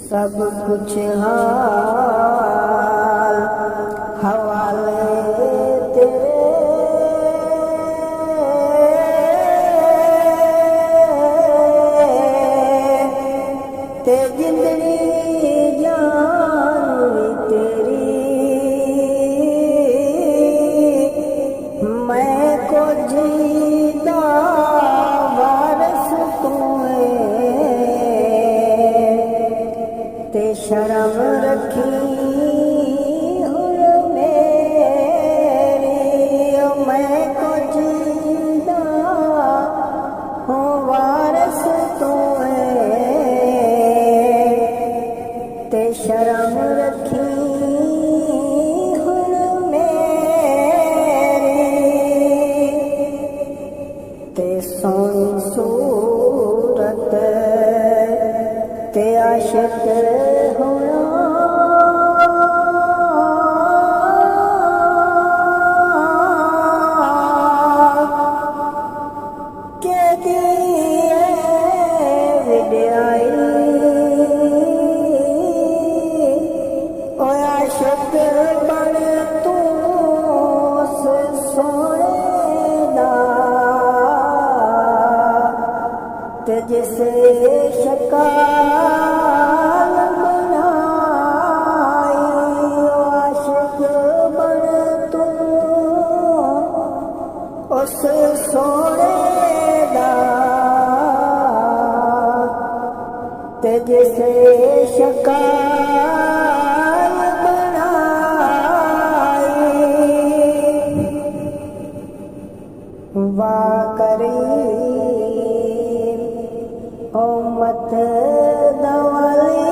सब कुछ हाल हवाले तेरे, ते जिंदड़ी जान भी तेरी, मैं को जीदा वारस तू है, ते शर्म रखी हुर मेरी, मैं को जीदा हूँ वारस तू है, ते शर्म रखी हुर मेरी, ते सोनी सूरत ते आशिक होना, के दिए विद्याई ओ आशिक बन तू उस सोने दा, ते जिसे शकाल बनाई, ओ आशिक बन तू उस सोने दा, ते जिसे शकाल बनाई, वाह करीम उम्मत दवाली,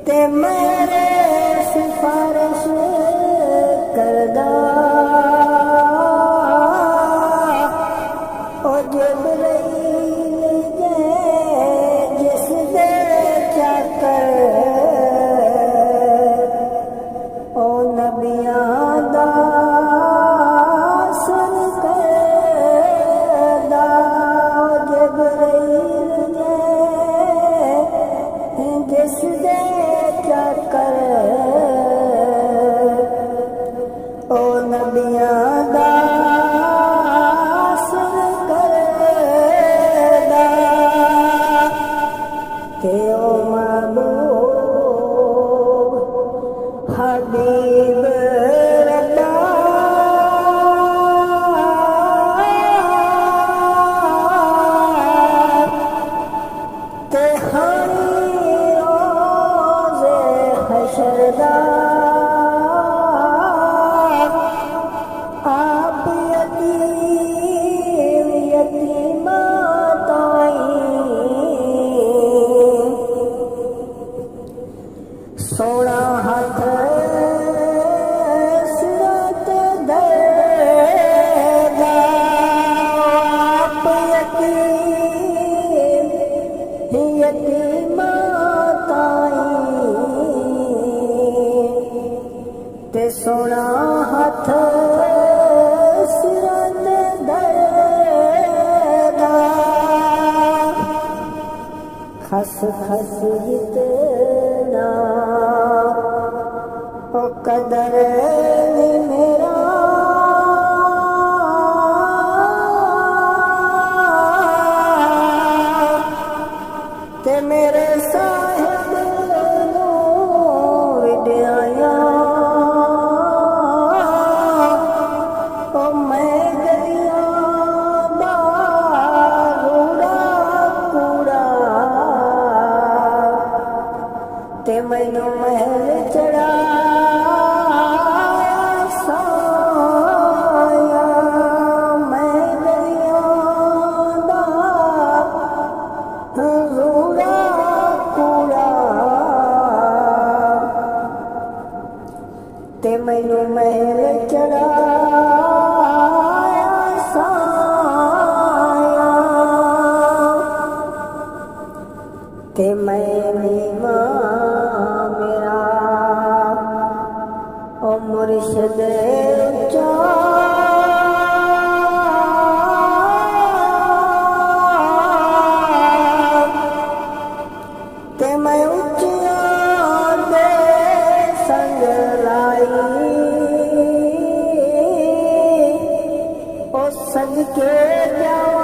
ते मेरे सिफारिश करदा, ओ जिब्रील जे जिस दे चाकर, ओ नबियां दा सुन करदा, ओ जिब्रील जे जिस दे चाकर, ओ नबियां दा सुन करदा, ते ओ महबूब हबीब रब्बा, ते हानी रोज़े हशर दा, आप यतीम यतीमा ताई, सोना हाथ सिरत दरदा, आप यतीम यतीमा ताई, ते सोना हाथ सिरत दरदा, खस खस जितना ओ कदर नी मेरा, ते मेरे साहिब नू विद्याया, ओ मैं गलियां दा रूड़ा कूड़ा, ते मैनू महल चढ़ाया साया, मैं गलियां दा रूड़ा कूड़ा, ते मैनू महल चढ़ाया साया, ते मैं मेरा ओ मुर्शिद चा सज के जावा